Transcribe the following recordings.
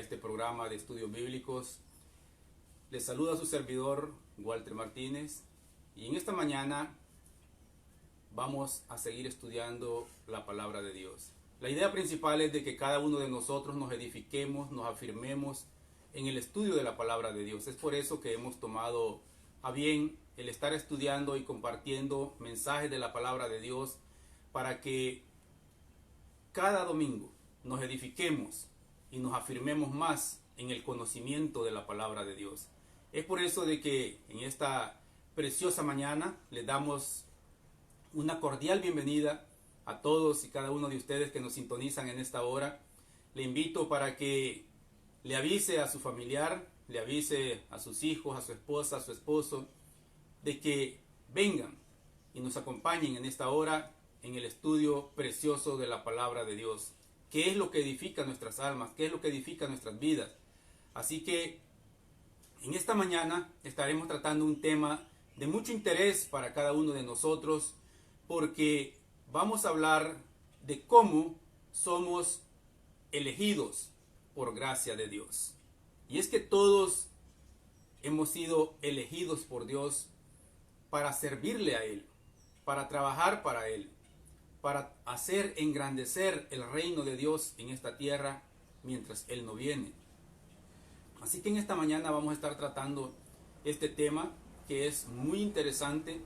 este programa de estudios bíblicos. Les saluda su servidor Walter Martínez y en esta mañana vamos a seguir estudiando la palabra de Dios. La idea principal es de que cada uno de nosotros nos edifiquemos, nos afirmemos en el estudio de la palabra de Dios. Es por eso que hemos tomado a bien el estar estudiando y compartiendo mensajes de la palabra de Dios para que cada domingo nos edifiquemos y nos afirmemos más en el conocimiento de la palabra de Dios. Es por eso de que en esta preciosa mañana les damos una cordial bienvenida a todos y cada uno de ustedes que nos sintonizan en esta hora. Le invito para que le avise a su familiar, le avise a sus hijos, a su esposa, a su esposo, de que vengan y nos acompañen en esta hora en el estudio precioso de la palabra de Dios. ¿Qué es lo que edifica nuestras almas? ¿Qué es lo que edifica nuestras vidas? Así que en esta mañana estaremos tratando un tema de mucho interés para cada uno de nosotros, porque vamos a hablar de cómo somos elegidos por gracia de Dios. Y es que todos hemos sido elegidos por Dios para servirle a Él, para trabajar para Él, para hacer engrandecer el reino de Dios en esta tierra mientras Él no viene. Así que en esta mañana vamos a estar tratando este tema que es muy interesante,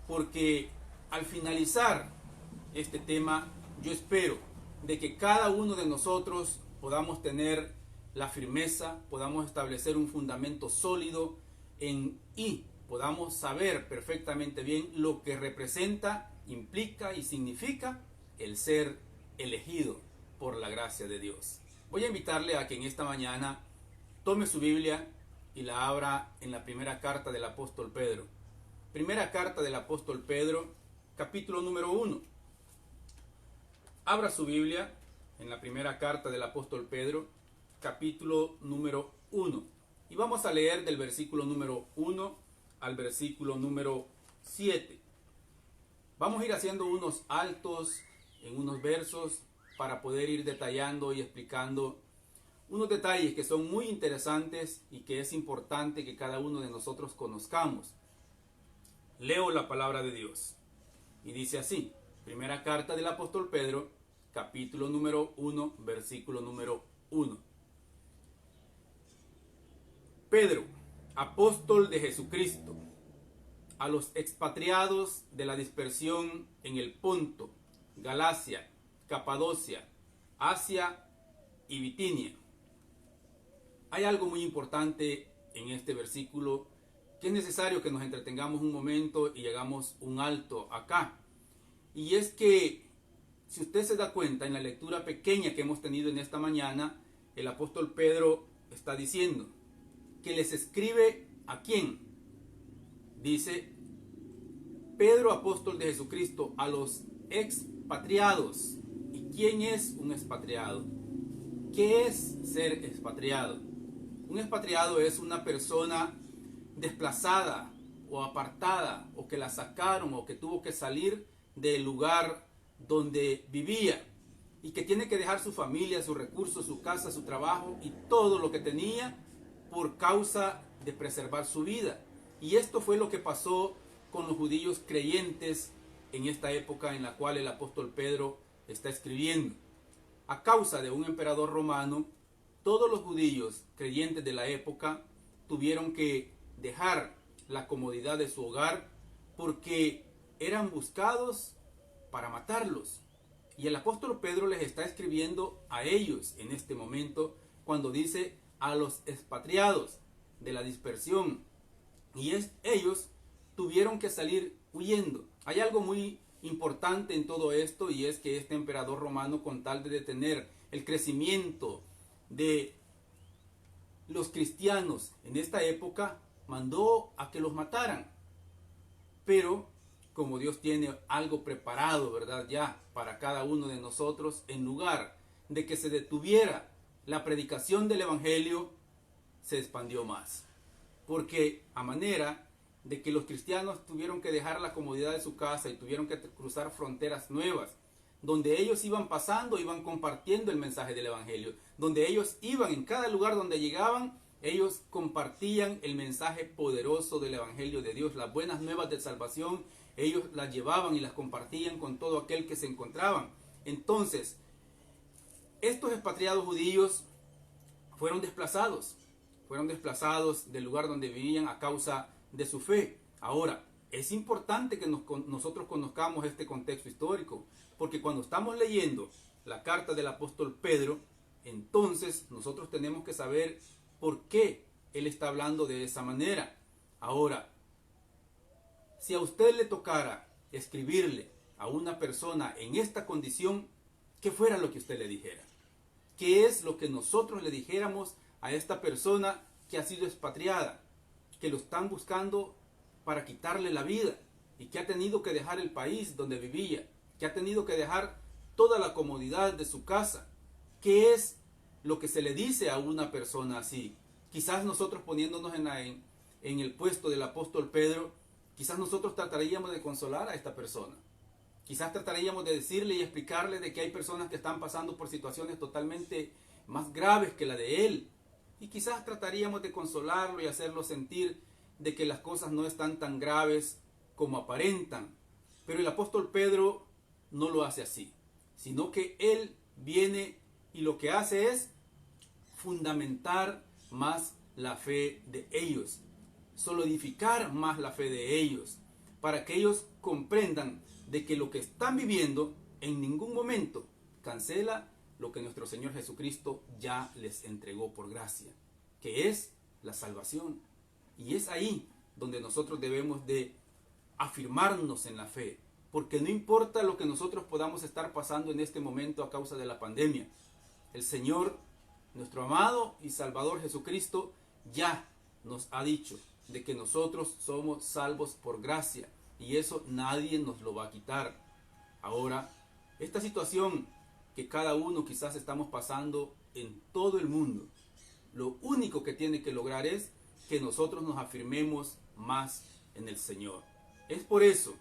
porque al finalizar este tema yo espero de que cada uno de nosotros podamos tener la firmeza, podamos establecer un fundamento sólido y podamos saber perfectamente bien lo que representa, implica y significa el ser elegido por la gracia de Dios. Voy a invitarle a que en esta mañana tome su Biblia y la abra en la primera carta del apóstol Pedro. Primera carta del apóstol Pedro, capítulo número 1. Abra su Biblia en la primera carta del apóstol Pedro, capítulo número 1. Y vamos a leer del versículo número 1 al versículo número 7. Vamos a ir haciendo unos altos en unos versos para poder ir detallando y explicando unos detalles que son muy interesantes y que es importante que cada uno de nosotros conozcamos. Leo la palabra de Dios y dice así: primera carta del apóstol Pedro, capítulo número 1, versículo número 1. Pedro, apóstol de Jesucristo, a los expatriados de la dispersión en el Ponto, Galacia, Capadocia, Asia y Bitinia. Hay algo muy importante en este versículo que es necesario que nos entretengamos un momento y hagamos un alto acá. Y es que, si usted se da cuenta en la lectura pequeña que hemos tenido en esta mañana, el apóstol Pedro está diciendo que les escribe ¿a quién? Dice: Pedro, apóstol de Jesucristo, a los expatriados. ¿Y quién es un expatriado? ¿Qué es ser expatriado? Un expatriado es una persona desplazada o apartada, o que la sacaron o que tuvo que salir del lugar donde vivía y que tiene que dejar su familia, sus recursos, su casa, su trabajo y todo lo que tenía por causa de preservar su vida. Y esto fue lo que pasó con los judíos creyentes en esta época en la cual el apóstol Pedro está escribiendo. A causa de un emperador romano, todos los judíos creyentes de la época tuvieron que dejar la comodidad de su hogar porque eran buscados para matarlos. Y el apóstol Pedro les está escribiendo a ellos en este momento cuando dice a los expatriados de la dispersión. Y ellos tuvieron que salir huyendo. Hay algo muy importante en todo esto, y es que este emperador romano, con tal de detener el crecimiento de los cristianos en esta época, mandó a que los mataran. Pero como Dios tiene algo preparado, ¿verdad?, ya para cada uno de nosotros, en lugar de que se detuviera la predicación del evangelio, se expandió más. Porque a manera de que los cristianos tuvieron que dejar la comodidad de su casa y tuvieron que cruzar fronteras nuevas, donde ellos iban pasando, iban compartiendo el mensaje del Evangelio. Donde ellos iban, en cada lugar donde llegaban, ellos compartían el mensaje poderoso del Evangelio de Dios, las buenas nuevas de salvación. Ellos las llevaban y las compartían con todo aquel que se encontraban. Entonces, estos expatriados judíos fueron desplazados del lugar donde vivían a causa de su fe. Ahora, es importante que nosotros conozcamos este contexto histórico, porque cuando estamos leyendo la carta del apóstol Pedro, entonces nosotros tenemos que saber por qué él está hablando de esa manera. Ahora, si a usted le tocara escribirle a una persona en esta condición, ¿qué fuera lo que usted le dijera? ¿Qué es lo que nosotros le dijéramos a esta persona que ha sido expatriada, que lo están buscando para quitarle la vida y que ha tenido que dejar el país donde vivía, que ha tenido que dejar toda la comodidad de su casa? ¿Qué es lo que se le dice a una persona así? Quizás nosotros, poniéndonos en el puesto del apóstol Pedro, quizás nosotros trataríamos de consolar a esta persona. Quizás trataríamos de decirle y explicarle de que hay personas que están pasando por situaciones totalmente más graves que la de él. Y quizás trataríamos de consolarlo y hacerlo sentir de que las cosas no están tan graves como aparentan. Pero el apóstol Pedro no lo hace así, sino que él viene y lo que hace es fundamentar más la fe de ellos, solidificar más la fe de ellos, para que ellos comprendan de que lo que están viviendo en ningún momento cancela lo que nuestro Señor Jesucristo ya les entregó por gracia, que es la salvación. Y es ahí donde nosotros debemos de afirmarnos en la fe, porque no importa lo que nosotros podamos estar pasando en este momento a causa de la pandemia, el Señor, nuestro amado y Salvador Jesucristo, ya nos ha dicho de que nosotros somos salvos por gracia, y eso nadie nos lo va a quitar. Ahora, esta situación que cada uno quizás estamos pasando en todo el mundo, lo único que tiene que lograr es que nosotros nos afirmemos más en el Señor. Es por eso,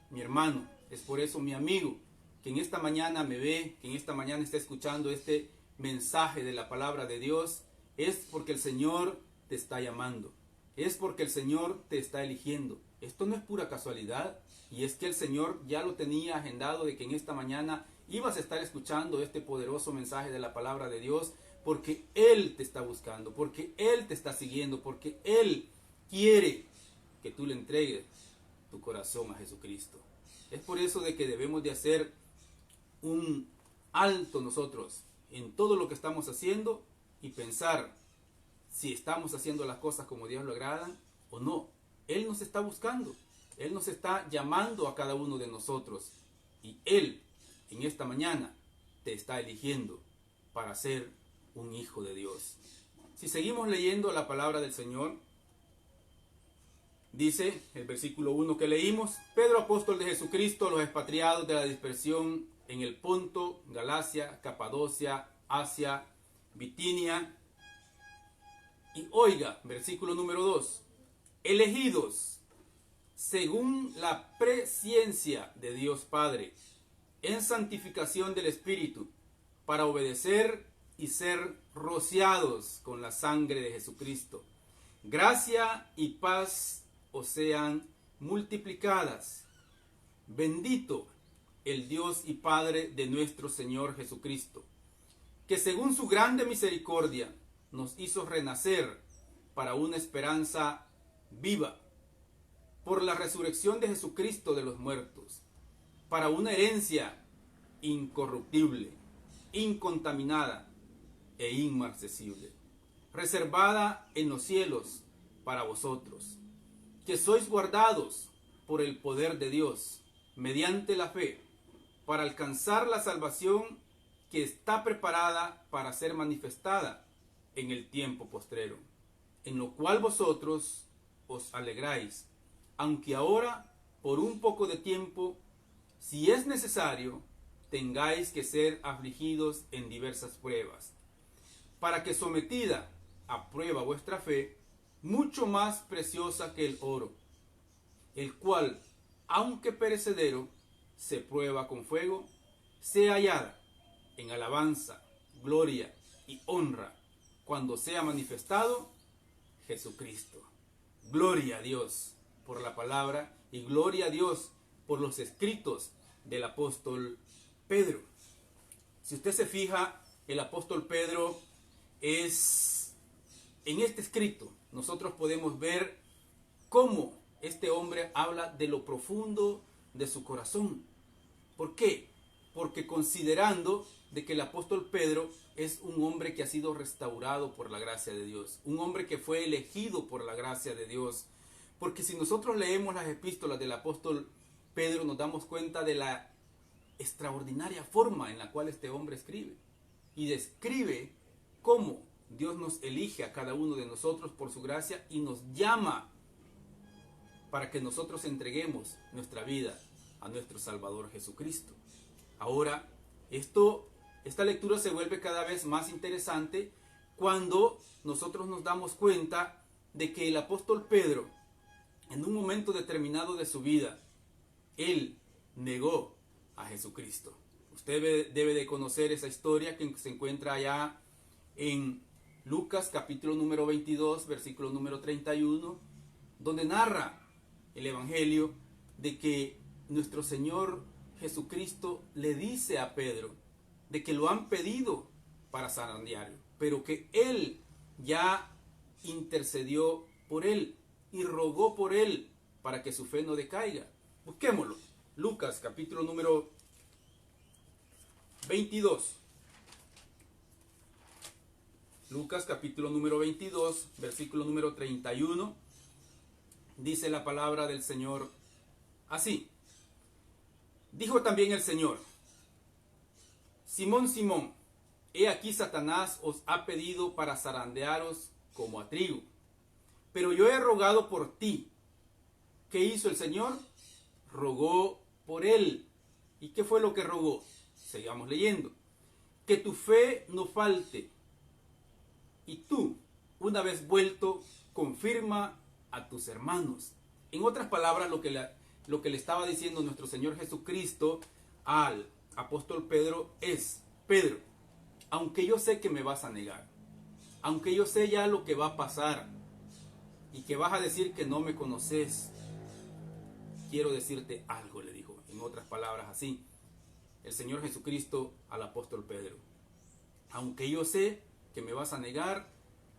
mi hermano, es por eso, mi amigo, que en esta mañana me ve, que en esta mañana está escuchando este mensaje de la palabra de Dios, es porque el Señor te está llamando, es porque el Señor te está eligiendo. Esto no es pura casualidad, y es que el Señor ya lo tenía agendado de que en esta mañana ibas a estar escuchando este poderoso mensaje de la palabra de Dios, porque Él te está buscando, porque Él te está siguiendo, porque Él quiere que tú le entregues tu corazón a Jesucristo. Es por eso de que debemos de hacer un alto nosotros en todo lo que estamos haciendo y pensar si estamos haciendo las cosas como Dios lo agradan o no. Él nos está buscando, Él nos está llamando a cada uno de nosotros, y Él en esta mañana te está eligiendo para ser un hijo de Dios. Si seguimos leyendo la palabra del Señor, dice el versículo 1 que leímos: Pedro, apóstol de Jesucristo, a los expatriados de la dispersión en el Ponto, Galacia, Capadocia, Asia, Bitinia. Y oiga, versículo número 2, elegidos según la presciencia de Dios Padre, en santificación del Espíritu, para obedecer y ser rociados con la sangre de Jesucristo. Gracia y paz os sean multiplicadas. Bendito el Dios y Padre de nuestro Señor Jesucristo, que según su grande misericordia nos hizo renacer para una esperanza viva, por la resurrección de Jesucristo de los muertos, para una herencia incorruptible, incontaminada e inmarcesible, reservada en los cielos para vosotros, que sois guardados por el poder de Dios, mediante la fe, para alcanzar la salvación que está preparada para ser manifestada en el tiempo postrero, en lo cual vosotros os alegráis, aunque ahora, por un poco de tiempo, si es necesario, tengáis que ser afligidos en diversas pruebas, para que sometida a prueba vuestra fe, mucho más preciosa que el oro, el cual, aunque perecedero, se prueba con fuego, sea hallada en alabanza, gloria y honra cuando sea manifestado Jesucristo. Gloria a Dios por la palabra y gloria a Dios por los escritos del apóstol Pedro. Si usted se fija, el apóstol Pedro es, en este escrito, nosotros podemos ver cómo este hombre habla de lo profundo de su corazón. ¿Por qué? Porque considerando de que el apóstol Pedro es un hombre que ha sido restaurado por la gracia de Dios, un hombre que fue elegido por la gracia de Dios. Porque si nosotros leemos las epístolas del apóstol Pedro, nos damos cuenta de la extraordinaria forma en la cual este hombre escribe. Y describe cómo Dios nos elige a cada uno de nosotros por su gracia y nos llama para que nosotros entreguemos nuestra vida a nuestro Salvador Jesucristo. Ahora, esta lectura se vuelve cada vez más interesante cuando nosotros nos damos cuenta de que el apóstol Pedro, en un momento determinado de su vida, él negó a Jesucristo. Usted debe de conocer esa historia que se encuentra allá en Lucas capítulo número 22, versículo número 31, donde narra el Evangelio de que nuestro Señor Jesucristo le dice a Pedro de que lo han pedido para zarandearlo, pero que él ya intercedió por él y rogó por él para que su fe no decaiga. Busquémoslo. Lucas capítulo número 22. Lucas capítulo número 22, versículo número 31. Dice la palabra del Señor así. Dijo también el Señor: Simón, Simón, he aquí Satanás os ha pedido para zarandearos como a trigo. Pero yo he rogado por ti. ¿Qué hizo el Señor? Rogó por él. ¿Y qué fue lo que rogó? Sigamos leyendo. Que tu fe no falte. Y tú, una vez vuelto, confirma a tus hermanos. En otras palabras, lo que le estaba diciendo nuestro Señor Jesucristo al apóstol Pedro es: Pedro, aunque yo sé que me vas a negar, aunque yo sé ya lo que va a pasar y que vas a decir que no me conoces, quiero decirte algo, le dijo. En otras palabras, así, el Señor Jesucristo al apóstol Pedro: aunque yo sé que me vas a negar,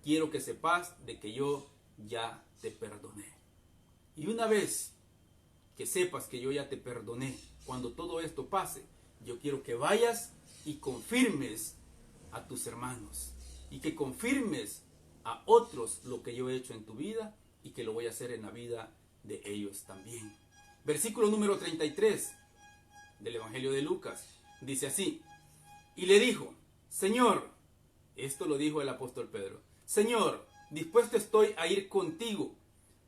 quiero que sepas de que yo ya te perdoné. Y una vez que sepas que yo ya te perdoné, cuando todo esto pase, yo quiero que vayas y confirmes a tus hermanos y que confirmes a otros lo que yo he hecho en tu vida y que lo voy a hacer en la vida de ellos también. Versículo número 33 del Evangelio de Lucas dice así: y le dijo: Señor, esto lo dijo el apóstol Pedro, Señor, dispuesto estoy a ir contigo,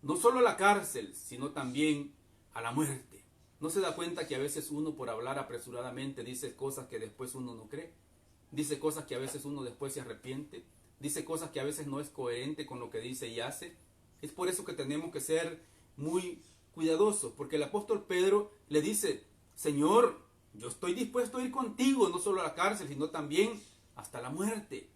no solo a la cárcel, sino también a la muerte. ¿No se da cuenta que a veces uno, por hablar apresuradamente, dice cosas que después uno no cree? Dice cosas que a veces uno después se arrepiente. Dice cosas que a veces no es coherente con lo que dice y hace. Es por eso que tenemos que ser muy cuidadosos, porque el apóstol Pedro le dice: Señor, yo estoy dispuesto a ir contigo, no solo a la cárcel, sino también hasta la muerte.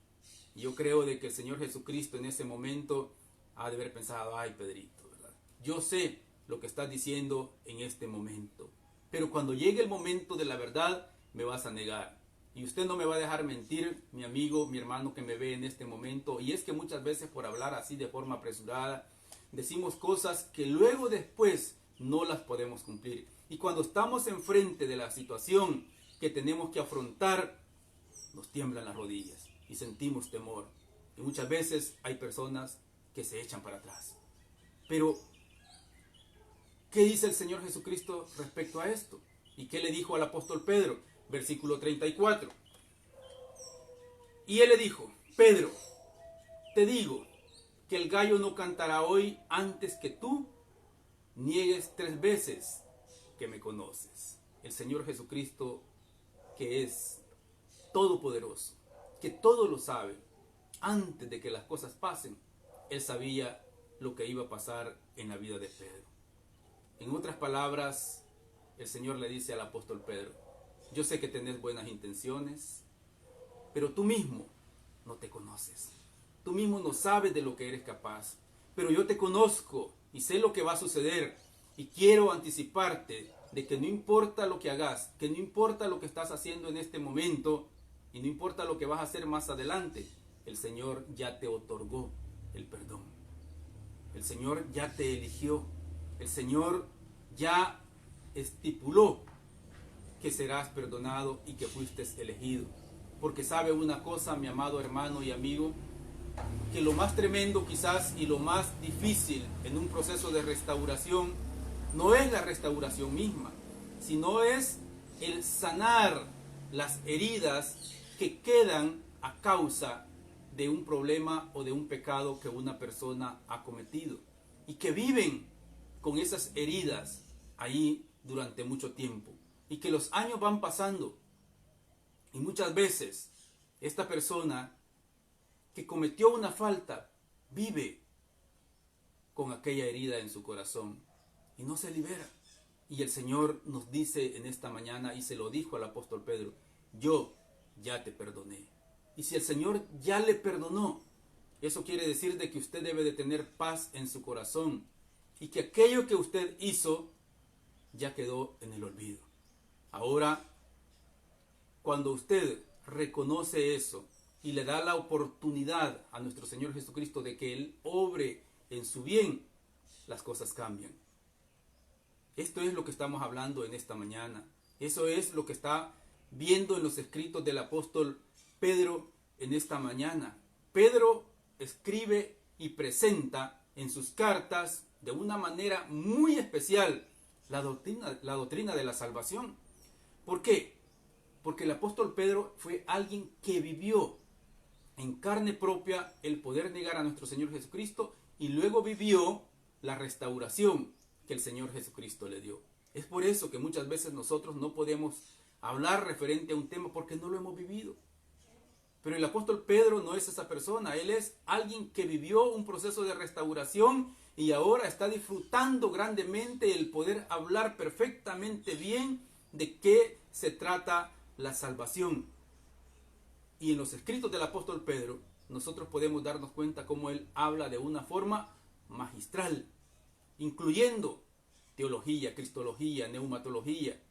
Y yo creo de que el Señor Jesucristo en ese momento ha de haber pensado: ay, Pedrito, ¿verdad? Yo sé lo que estás diciendo en este momento, pero cuando llegue el momento de la verdad, me vas a negar. Y usted no me va a dejar mentir, mi amigo, mi hermano que me ve en este momento. Y es que muchas veces, por hablar así de forma apresurada, decimos cosas que luego después no las podemos cumplir. Y cuando estamos enfrente de la situación que tenemos que afrontar, nos tiemblan las rodillas y sentimos temor. Y muchas veces hay personas que se echan para atrás. Pero, ¿qué dice el Señor Jesucristo respecto a esto? ¿Y qué le dijo al apóstol Pedro? Versículo 34. Y él le dijo: Pedro, te digo que el gallo no cantará hoy antes que tú niegues 3 veces que me conoces. El Señor Jesucristo, que es todopoderoso, que todo lo sabe, antes de que las cosas pasen, él sabía lo que iba a pasar en la vida de Pedro. En otras palabras, el Señor le dice al apóstol Pedro: yo sé que tenés buenas intenciones, pero tú mismo no te conoces. Tú mismo no sabes de lo que eres capaz. Pero yo te conozco y sé lo que va a suceder. Y quiero anticiparte de que no importa lo que hagas, que no importa lo que estás haciendo en este momento y no importa lo que vas a hacer más adelante, el Señor ya te otorgó el perdón. El Señor ya te eligió. El Señor ya estipuló que serás perdonado y que fuiste elegido. Porque sabe una cosa, mi amado hermano y amigo, que lo más tremendo quizás y lo más difícil en un proceso de restauración no es la restauración misma, sino es el sanar las heridas que quedan a causa de un problema o de un pecado que una persona ha cometido y que viven con esas heridas ahí durante mucho tiempo y que los años van pasando y muchas veces esta persona que cometió una falta vive con aquella herida en su corazón y no se libera. Y el Señor nos dice en esta mañana, y se lo dijo al apóstol Pedro, yo ya te perdoné. Y si el Señor ya le perdonó, eso quiere decir de que usted debe de tener paz en su corazón y que aquello que usted hizo ya quedó en el olvido. Ahora, cuando usted reconoce eso y le da la oportunidad a nuestro Señor Jesucristo de que Él obre en su bien, las cosas cambian. Esto es lo que estamos hablando en esta mañana. Eso es lo que está viendo en los escritos del apóstol Pedro en esta mañana. Pedro escribe y presenta en sus cartas de una manera muy especial la doctrina de la salvación. ¿Por qué? Porque el apóstol Pedro fue alguien que vivió en carne propia el poder negar a nuestro Señor Jesucristo y luego vivió la restauración que el Señor Jesucristo le dio. Es por eso que muchas veces nosotros no podemos hablar referente a un tema porque no lo hemos vivido. Pero el apóstol Pedro no es esa persona, él es alguien que vivió un proceso de restauración y ahora está disfrutando grandemente el poder hablar perfectamente bien de qué se trata la salvación. Y en los escritos del apóstol Pedro, nosotros podemos darnos cuenta cómo él habla de una forma magistral, incluyendo teología, cristología, neumatología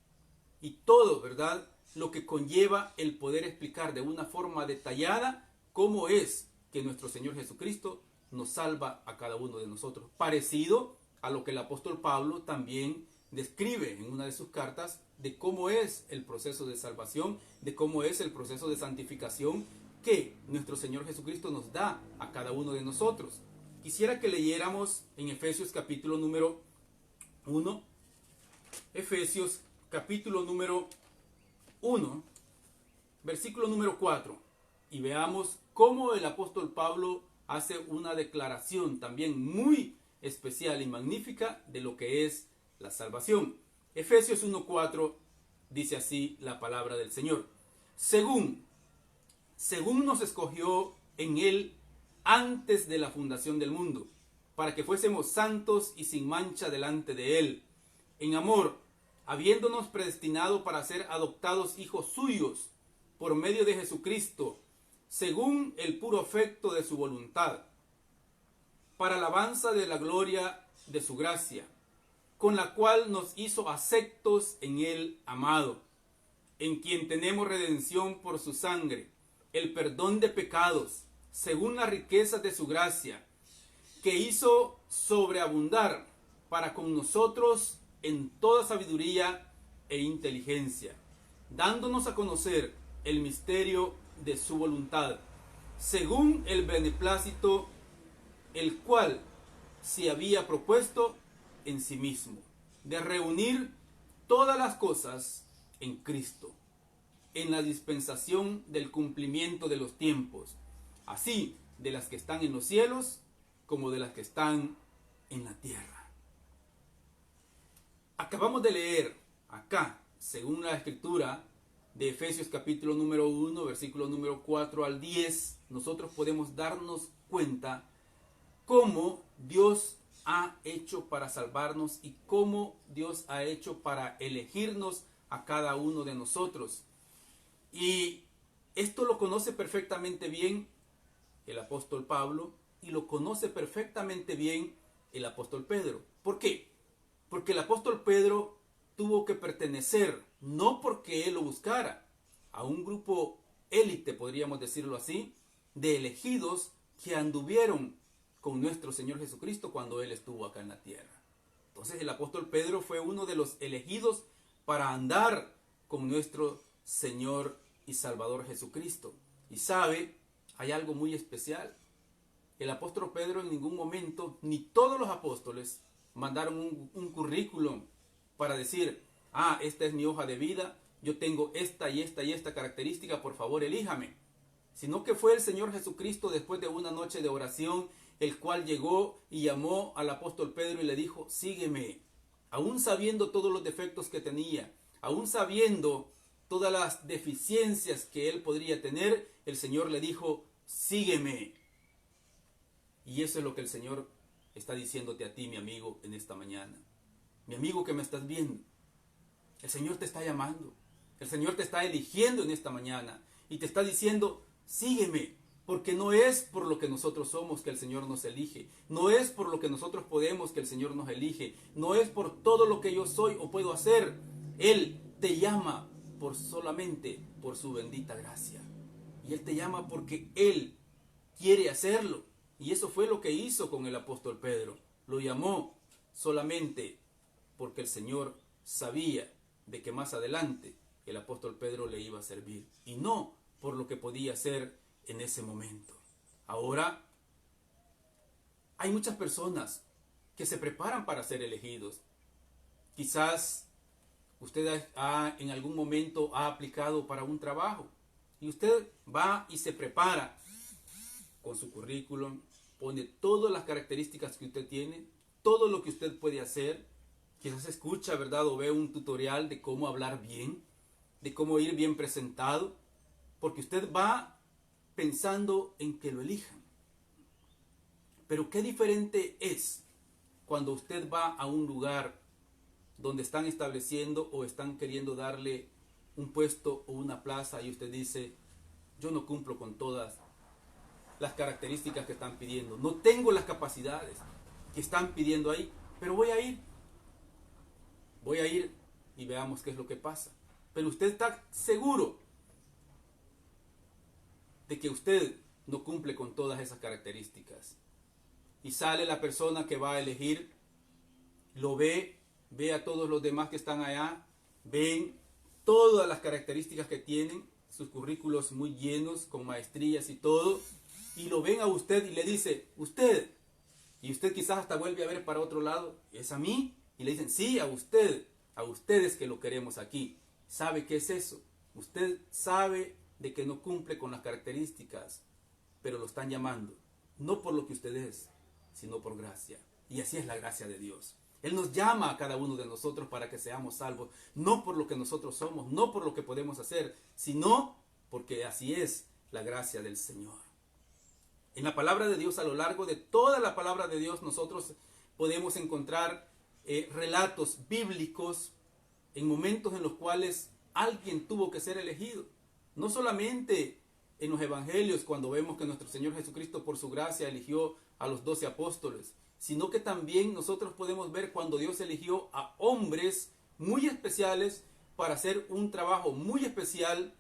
y todo, ¿verdad? Lo que conlleva el poder explicar de una forma detallada cómo es que nuestro Señor Jesucristo nos salva a cada uno de nosotros. Parecido a lo que el apóstol Pablo también describe en una de sus cartas de cómo es el proceso de salvación, de cómo es el proceso de santificación que nuestro Señor Jesucristo nos da a cada uno de nosotros. Quisiera que leyéramos en Efesios capítulo número 1, Efesios capítulo número 1, versículo número 4, y veamos cómo el apóstol Pablo hace una declaración también muy especial y magnífica de lo que es la salvación. Efesios 1:4 dice así la palabra del Señor. Según nos escogió en Él antes de la fundación del mundo, para que fuésemos santos y sin mancha delante de Él, en amor, habiéndonos predestinado para ser adoptados hijos suyos por medio de Jesucristo, según el puro afecto de su voluntad, para alabanza de la gloria de su gracia, con la cual nos hizo aceptos en el amado, en quien tenemos redención por su sangre, el perdón de pecados, según la riqueza de su gracia, que hizo sobreabundar para con nosotros en toda sabiduría e inteligencia, dándonos a conocer el misterio de su voluntad, según el beneplácito, el cual se había propuesto en sí mismo, de reunir todas las cosas en Cristo, en la dispensación del cumplimiento de los tiempos, así de las que están en los cielos como de las que están en la tierra. Acabamos de leer acá, según la escritura de Efesios capítulo número 1, versículo número 4 al 10, nosotros podemos darnos cuenta cómo Dios ha hecho para salvarnos y cómo Dios ha hecho para elegirnos a cada uno de nosotros. Y esto lo conoce perfectamente bien el apóstol Pablo y lo conoce perfectamente bien el apóstol Pedro. ¿Por qué? Porque el apóstol Pedro tuvo que pertenecer, no porque él lo buscara, a un grupo élite, podríamos decirlo así, de elegidos que anduvieron con nuestro Señor Jesucristo cuando Él estuvo acá en la tierra. Entonces el apóstol Pedro fue uno de los elegidos para andar con nuestro Señor y Salvador Jesucristo. Y sabe, hay algo muy especial. El apóstol Pedro en ningún momento, ni todos los apóstoles, mandaron un currículum para decir, esta es mi hoja de vida, yo tengo esta y esta y esta característica, por favor elíjame. Sino que fue el Señor Jesucristo, después de una noche de oración, el cual llegó y llamó al apóstol Pedro y le dijo, sígueme. Aún sabiendo todos los defectos que tenía, aún sabiendo todas las deficiencias que él podría tener, el Señor le dijo, sígueme. Y eso es lo que el Señor está diciéndote a ti, mi amigo, en esta mañana. Mi amigo que me estás viendo, el Señor te está llamando. El Señor te está eligiendo en esta mañana y te está diciendo, sígueme, porque no es por lo que nosotros somos que el Señor nos elige, no es por lo que nosotros podemos que el Señor nos elige, no es por todo lo que yo soy o puedo hacer. Él te llama solamente por su bendita gracia. Y Él te llama porque Él quiere hacerlo. Y eso fue lo que hizo con el apóstol Pedro. Lo llamó solamente porque el Señor sabía de que más adelante el apóstol Pedro le iba a servir. Y no por lo que podía hacer en ese momento. Ahora, hay muchas personas que se preparan para ser elegidos. Quizás usted en algún momento ha aplicado para un trabajo y usted va y se prepara con su currículum, pone todas las características que usted tiene, todo lo que usted puede hacer. Quizás escucha, ¿verdad? O ve un tutorial de cómo hablar bien, de cómo ir bien presentado, porque usted va pensando en que lo elijan. Pero qué diferente es cuando usted va a un lugar donde están estableciendo o están queriendo darle un puesto o una plaza y usted dice, yo no cumplo con todas las características que están pidiendo, no tengo las capacidades que están pidiendo ahí, pero voy a ir y veamos qué es lo que pasa. Pero usted está seguro de que usted no cumple con todas esas características. Y sale la persona que va a elegir, lo ve a todos los demás que están allá, ven todas las características que tienen, sus currículos muy llenos, con maestrías y todo, y lo ven a usted y le dice, usted, y usted quizás hasta vuelve a ver para otro lado, ¿es a mí? Y le dicen, sí, a ustedes que lo queremos aquí. ¿Sabe qué es eso? Usted sabe de que no cumple con las características, pero lo están llamando, no por lo que usted es, sino por gracia. Y así es la gracia de Dios. Él nos llama a cada uno de nosotros para que seamos salvos, no por lo que nosotros somos, no por lo que podemos hacer, sino porque así es la gracia del Señor. En la palabra de Dios, a lo largo de toda la palabra de Dios, nosotros podemos encontrar relatos bíblicos en momentos en los cuales alguien tuvo que ser elegido. No solamente en los evangelios, cuando vemos que nuestro Señor Jesucristo por su gracia eligió a los 12 apóstoles, sino que también nosotros podemos ver cuando Dios eligió a hombres muy especiales para hacer un trabajo muy especial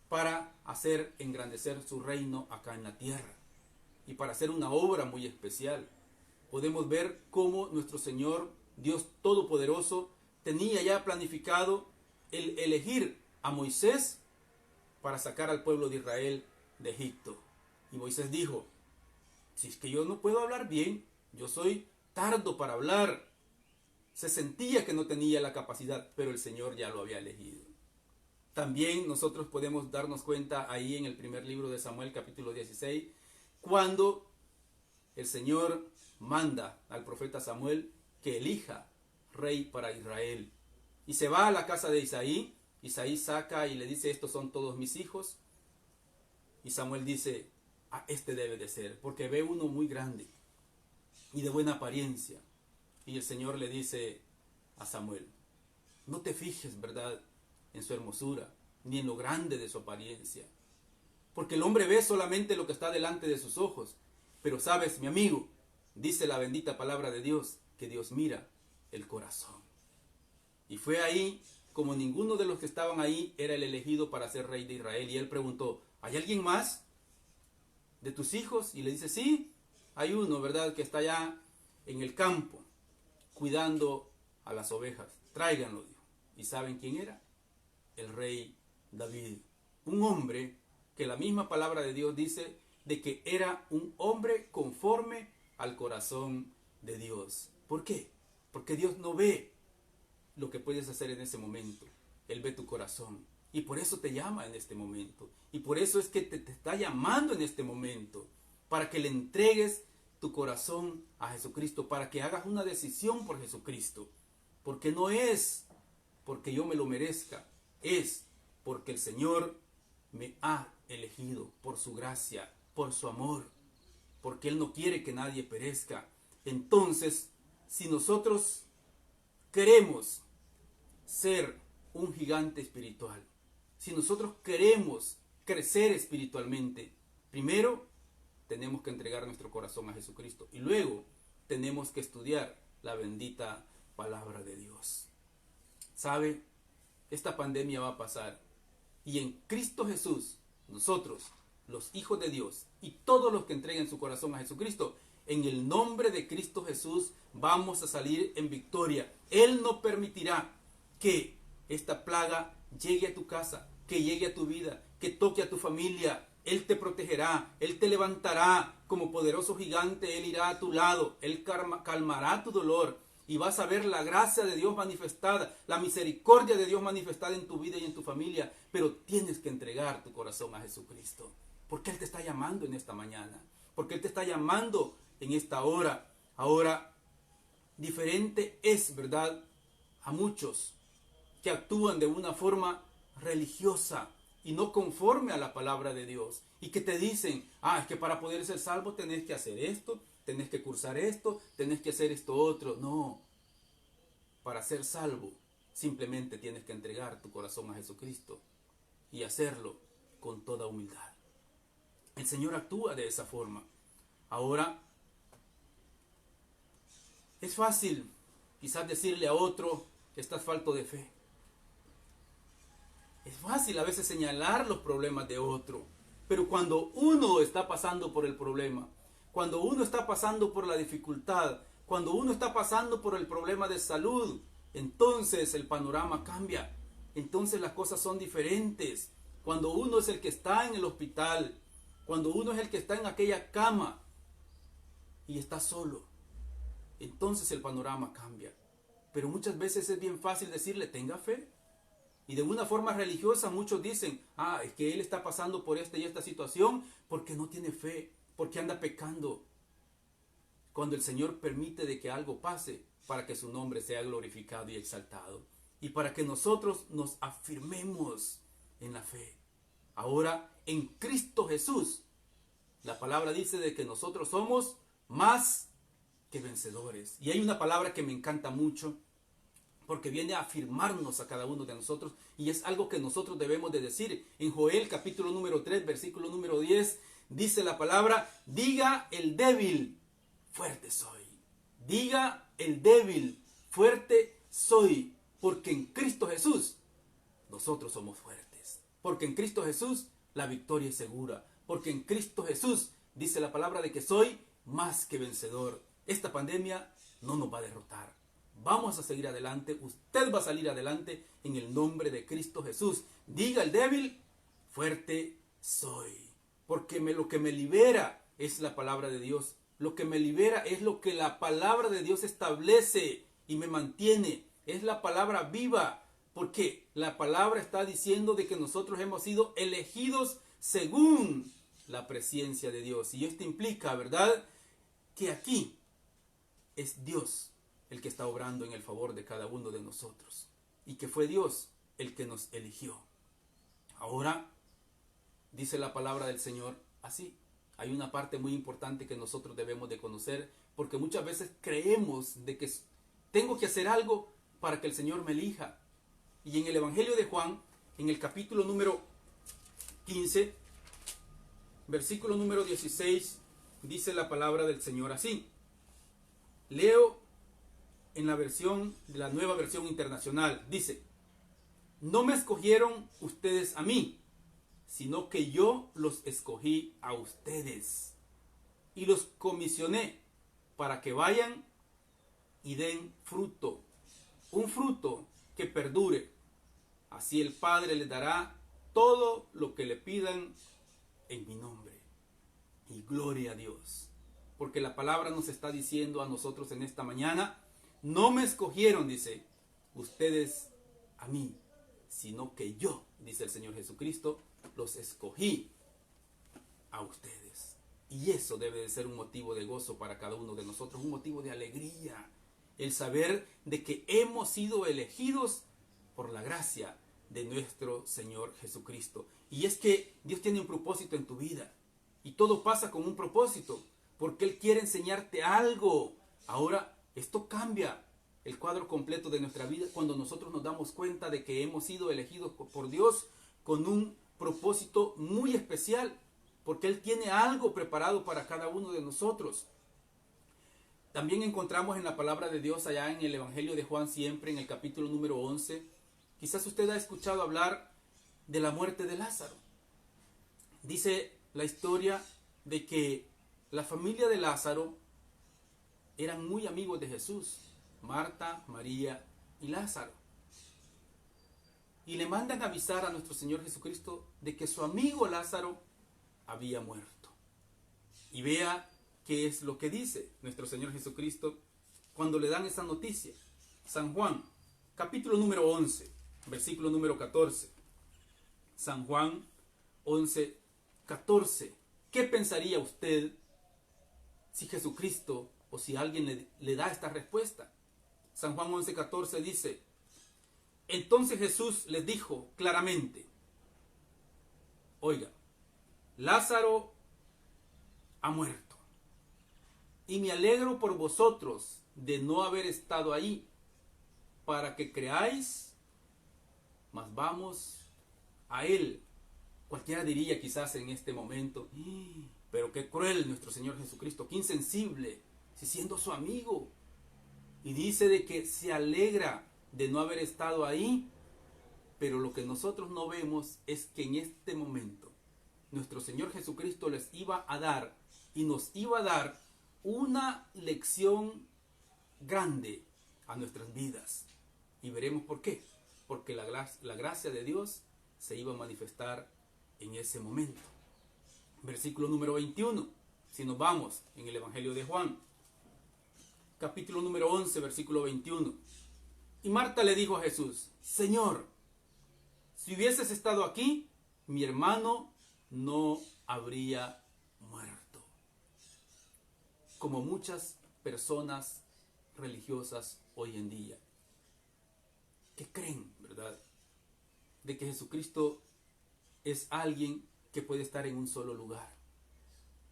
para hacer engrandecer su reino acá en la tierra y para hacer una obra muy especial. Podemos ver cómo nuestro Señor, Dios Todopoderoso, tenía ya planificado el elegir a Moisés para sacar al pueblo de Israel de Egipto. Y Moisés dijo, si es que yo no puedo hablar bien, yo soy tardo para hablar. Se sentía que no tenía la capacidad, pero el Señor ya lo había elegido. También nosotros podemos darnos cuenta ahí en el primer libro de Samuel, capítulo 16, cuando el Señor manda al profeta Samuel que elija rey para Israel. Y se va a la casa de Isaí. Isaí saca y le dice, estos son todos mis hijos. Y Samuel dice, este debe de ser, porque ve uno muy grande y de buena apariencia. Y el Señor le dice a Samuel, No te fijes, ¿verdad?, en su hermosura, ni en lo grande de su apariencia. Porque el hombre ve solamente lo que está delante de sus ojos. Pero sabes, mi amigo, dice la bendita palabra de Dios, que Dios mira el corazón. Y fue ahí, como ninguno de los que estaban ahí era el elegido para ser rey de Israel. Y él preguntó, ¿hay alguien más de tus hijos? Y le dice, sí, hay uno, ¿verdad?, que está allá en el campo, cuidando a las ovejas. Tráiganlo, dijo. ¿Y saben quién era? El rey David. Un hombre que la misma palabra de Dios dice de que era un hombre conforme al corazón de Dios. ¿Por qué? Porque Dios no ve lo que puedes hacer en ese momento. Él ve tu corazón. Y por eso te llama en este momento. Y por eso es que te está llamando en este momento. Para que le entregues tu corazón a Jesucristo. Para que hagas una decisión por Jesucristo. Porque no es porque yo me lo merezca. Es porque el Señor me ha elegido por su gracia, por su amor. Porque Él no quiere que nadie perezca. Entonces, si nosotros queremos ser un gigante espiritual, si nosotros queremos crecer espiritualmente, primero tenemos que entregar nuestro corazón a Jesucristo y luego tenemos que estudiar la bendita palabra de Dios. ¿Sabe? Esta pandemia va a pasar y en Cristo Jesús, nosotros, los hijos de Dios y todos los que entreguen su corazón a Jesucristo, en el nombre de Cristo Jesús vamos a salir en victoria. Él no permitirá que esta plaga llegue a tu casa, que llegue a tu vida, que toque a tu familia. Él te protegerá, Él te levantará como poderoso gigante, Él irá a tu lado, Él calmará tu dolor y vas a ver la gracia de Dios manifestada, la misericordia de Dios manifestada en tu vida y en tu familia. Pero tienes que entregar tu corazón a Jesucristo, porque Él te está llamando en esta mañana, porque Él te está llamando en esta hora. Ahora, diferente es, ¿verdad?, a muchos que actúan de una forma religiosa y no conforme a la palabra de Dios, y que te dicen, es que para poder ser salvo tenés que hacer esto, tenés que cursar esto, tenés que hacer esto otro. No, para ser salvo simplemente tienes que entregar tu corazón a Jesucristo y hacerlo con toda humildad. El Señor actúa de esa forma. Ahora, es fácil quizás decirle a otro que estás falto de fe. Es fácil a veces señalar los problemas de otro, pero cuando uno está pasando por el problema, cuando uno está pasando por la dificultad, cuando uno está pasando por el problema de salud, entonces el panorama cambia, entonces las cosas son diferentes. Cuando uno es el que está en el hospital, cuando uno es el que está en aquella cama y está solo, entonces el panorama cambia. Pero muchas veces es bien fácil decirle, tenga fe. Y de una forma religiosa muchos dicen, es que él está pasando por esta y esta situación porque no tiene fe, porque anda pecando. Cuando el Señor permite de que algo pase para que su nombre sea glorificado y exaltado. Y para que nosotros nos afirmemos en la fe. Ahora, en Cristo Jesús, la palabra dice de que nosotros somos más que vencedores. Y hay una palabra que me encanta mucho, porque viene a afirmarnos a cada uno de nosotros, y es algo que nosotros debemos de decir. En Joel capítulo número 3, versículo número 10, dice la palabra, diga el débil, fuerte soy. Diga el débil, fuerte soy, porque en Cristo Jesús nosotros somos fuertes. Porque en Cristo Jesús la victoria es segura. Porque en Cristo Jesús dice la palabra de que soy más que vencedor. Esta pandemia no nos va a derrotar. Vamos a seguir adelante, usted va a salir adelante en el nombre de Cristo Jesús. Diga el débil, fuerte soy. Porque lo que me libera es la palabra de Dios. Lo que me libera es lo que la palabra de Dios establece y me mantiene. Es la palabra viva. Porque la palabra está diciendo de que nosotros hemos sido elegidos según la presencia de Dios. Y esto implica, ¿verdad?, que aquí es Dios el que está obrando en el favor de cada uno de nosotros. Y que fue Dios el que nos eligió. Ahora, dice la palabra del Señor así. Hay una parte muy importante que nosotros debemos de conocer, porque muchas veces creemos de que tengo que hacer algo para que el Señor me elija. Y en el Evangelio de Juan, en el capítulo número 15, versículo número 16, dice la palabra del Señor así. Leo en la nueva versión internacional. Dice: no me escogieron ustedes a mí, sino que yo los escogí a ustedes y los comisioné para que vayan y den fruto, un fruto que perdure. Así el Padre les dará todo lo que le pidan en mi nombre. Y gloria a Dios, porque la palabra nos está diciendo a nosotros en esta mañana: no me escogieron, dice, ustedes a mí, sino que yo, dice el Señor Jesucristo, los escogí a ustedes. Y eso debe de ser un motivo de gozo para cada uno de nosotros, un motivo de alegría, el saber de que hemos sido elegidos por la gracia de nuestro Señor Jesucristo. Y es que Dios tiene un propósito en tu vida, y todo pasa con un propósito, porque Él quiere enseñarte algo. Ahora, esto cambia el cuadro completo de nuestra vida cuando nosotros nos damos cuenta de que hemos sido elegidos por Dios con un propósito muy especial, porque Él tiene algo preparado para cada uno de nosotros. También encontramos en la palabra de Dios allá en el Evangelio de Juan, siempre en el capítulo número 11, quizás usted ha escuchado hablar de la muerte de Lázaro. Dice la historia de que la familia de Lázaro eran muy amigos de Jesús, Marta, María y Lázaro. Y le mandan avisar a nuestro Señor Jesucristo de que su amigo Lázaro había muerto. Y vea qué es lo que dice nuestro Señor Jesucristo cuando le dan esa noticia. San Juan, capítulo número 11, versículo número 14. San Juan 11, 14. ¿Qué pensaría usted si Jesucristo o si alguien le da esta respuesta? San Juan 11, 14 dice: entonces Jesús les dijo claramente: oiga, Lázaro ha muerto, y me alegro por vosotros de no haber estado ahí, para que creáis, mas vamos a él. Cualquiera diría quizás en este momento: pero qué cruel nuestro Señor Jesucristo, qué insensible, si siendo su amigo. Y dice de que se alegra de no haber estado ahí, pero lo que nosotros no vemos es que en este momento nuestro Señor Jesucristo les iba a dar y nos iba a dar una lección grande a nuestras vidas. Y veremos por qué. Porque la gracia de Dios se iba a manifestar en ese momento. Versículo número 21. Si nos vamos en el Evangelio de Juan, capítulo número 11, versículo 21. Y Marta le dijo a Jesús: Señor, si hubieses estado aquí, mi hermano no habría muerto. Como muchas personas religiosas hoy en día, que creen, ¿verdad?, de que Jesucristo es alguien que puede estar en un solo lugar.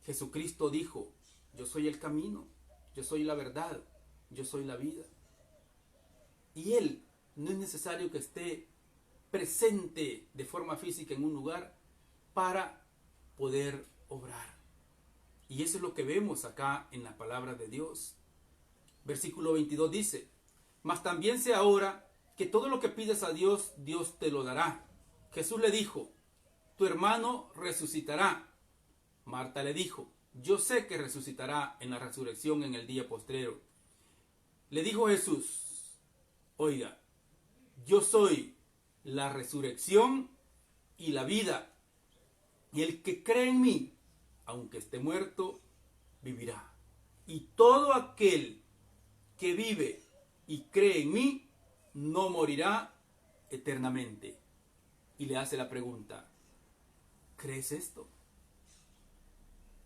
Jesucristo dijo: yo soy el camino, yo soy la verdad, yo soy la vida. Y Él no es necesario que esté presente de forma física en un lugar para poder obrar. Y eso es lo que vemos acá en la palabra de Dios. Versículo 22 dice: mas también sé ahora que todo lo que pides a Dios, Dios te lo dará. Jesús le dijo: tu hermano resucitará. Marta le dijo: yo sé que resucitará en la resurrección en el día postrero. Le dijo Jesús: oiga, yo soy la resurrección y la vida, y el que cree en mí, aunque esté muerto, vivirá. Y todo aquel que vive y cree en mí, no morirá eternamente. Y le hace la pregunta: ¿crees esto?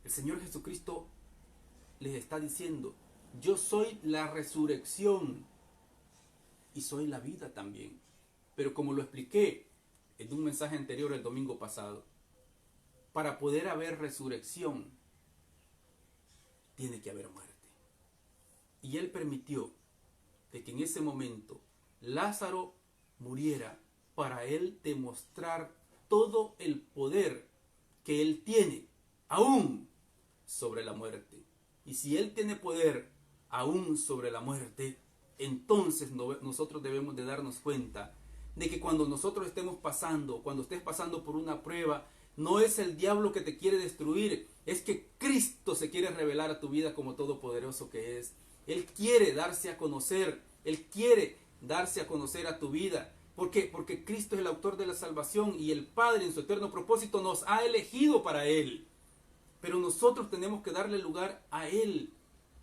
El Señor Jesucristo les está diciendo: yo soy la resurrección y soy la vida también. Pero como lo expliqué en un mensaje anterior el domingo pasado, para poder haber resurrección, tiene que haber muerte. Y Él permitió de que en ese momento Lázaro muriera para Él demostrar todo el poder que Él tiene, aún sobre la muerte. Y si Él tiene poder aún sobre la muerte, entonces nosotros debemos de darnos cuenta de que cuando nosotros estemos pasando, cuando estés pasando por una prueba, no es el diablo que te quiere destruir, es que Cristo se quiere revelar a tu vida como todopoderoso que es. Él quiere darse a conocer, Él quiere darse a conocer a tu vida. ¿Por qué? Porque Cristo es el autor de la salvación y el Padre en su eterno propósito nos ha elegido para Él. Pero nosotros tenemos que darle lugar a Él,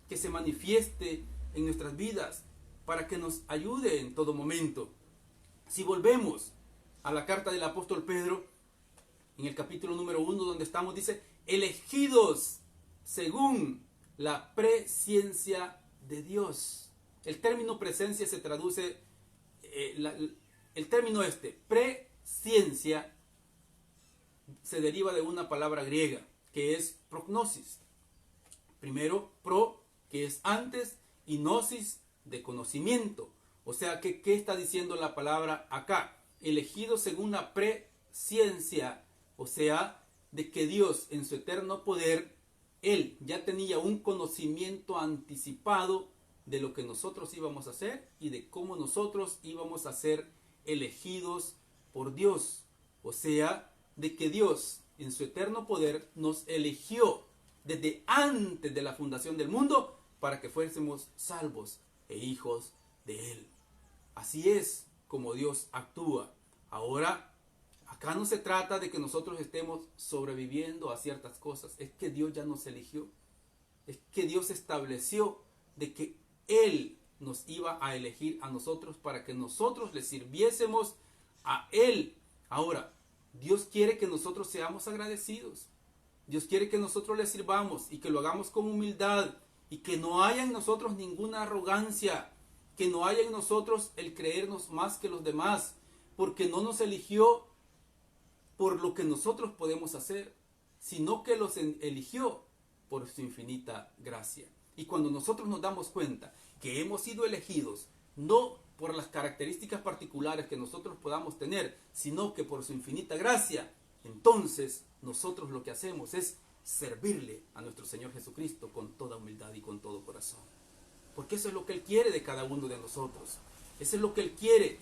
que se manifieste en nuestras vidas, para que nos ayude en todo momento. Si volvemos a la carta del apóstol Pedro, en el capítulo número 1 donde estamos, dice, elegidos según la presciencia de Dios. El término presencia se traduce, el término presciencia, se deriva de una palabra griega, que es prognosis. Primero, pro, que es antes, y gnosis, de conocimiento. O sea, ¿qué está diciendo la palabra acá? Elegido según la presciencia, o sea, de que Dios en su eterno poder, Él ya tenía un conocimiento anticipado de lo que nosotros íbamos a hacer y de cómo nosotros íbamos a ser elegidos por Dios. O sea, de que Dios en su eterno poder nos eligió desde antes de la fundación del mundo para que fuésemos salvos e hijos de Él. Así es como Dios actúa. Ahora, acá no se trata de que nosotros estemos sobreviviendo a ciertas cosas. Es que Dios ya nos eligió. Es que Dios estableció de que Él nos iba a elegir a nosotros para que nosotros le sirviésemos a Él. Ahora, Dios quiere que nosotros seamos agradecidos. Dios quiere que nosotros le sirvamos y que lo hagamos con humildad y que no haya en nosotros ninguna arrogancia, que no haya en nosotros el creernos más que los demás, porque no nos eligió por lo que nosotros podemos hacer, sino que los eligió por su infinita gracia. Y cuando nosotros nos damos cuenta que hemos sido elegidos, no por las características particulares que nosotros podamos tener, sino que por su infinita gracia, entonces nosotros lo que hacemos es servirle a nuestro Señor Jesucristo con toda humildad y con todo corazón. Porque eso es lo que Él quiere de cada uno de nosotros. Eso es lo que Él quiere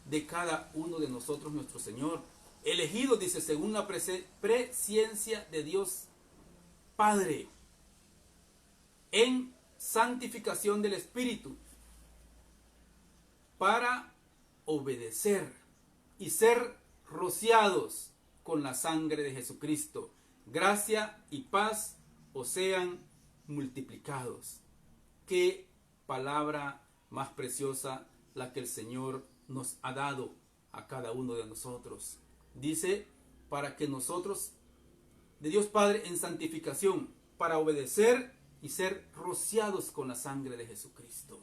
de cada uno de nosotros, nuestro Señor. Elegido, dice, según la presciencia de Dios Padre, en santificación del Espíritu, para obedecer y ser rociados con la sangre de Jesucristo. Gracia y paz os sean multiplicados. Qué palabra más preciosa la que el Señor nos ha dado a cada uno de nosotros. Dice, para que nosotros, de Dios Padre en santificación, para obedecer y ser rociados con la sangre de Jesucristo.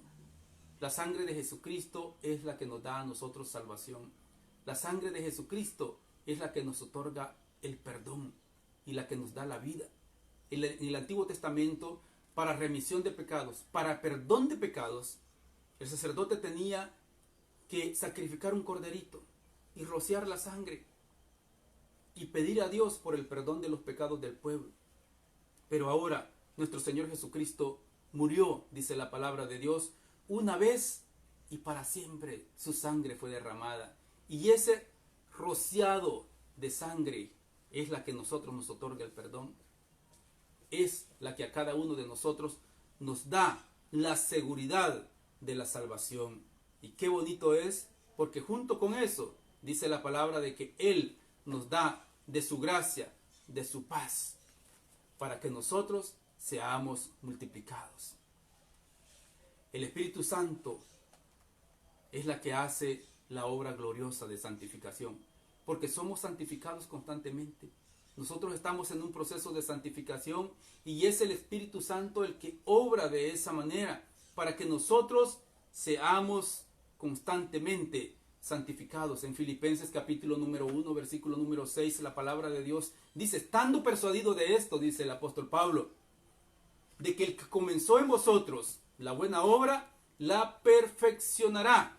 La sangre de Jesucristo es la que nos da a nosotros salvación. La sangre de Jesucristo es la que nos otorga el perdón y la que nos da la vida. En el Antiguo Testamento, para remisión de pecados, para perdón de pecados, el sacerdote tenía que sacrificar un corderito y rociar la sangre y pedir a Dios por el perdón de los pecados del pueblo. Pero ahora nuestro Señor Jesucristo murió, dice la palabra de Dios, una vez y para siempre su sangre fue derramada. Y ese rociado de sangre es la que nosotros nos otorga el perdón. Es la que a cada uno de nosotros nos da la seguridad de la salvación. Y qué bonito es, porque junto con eso dice la palabra de que Él nos da de su gracia, de su paz, para que nosotros seamos multiplicados. El Espíritu Santo es la que hace la obra gloriosa de santificación, porque somos santificados constantemente. Nosotros estamos en un proceso de santificación y es el Espíritu Santo el que obra de esa manera para que nosotros seamos constantemente santificados. En Filipenses capítulo número 1, versículo número 6, la palabra de Dios dice, estando persuadido de esto, dice el apóstol Pablo, de que el que comenzó en vosotros la buena obra, la perfeccionará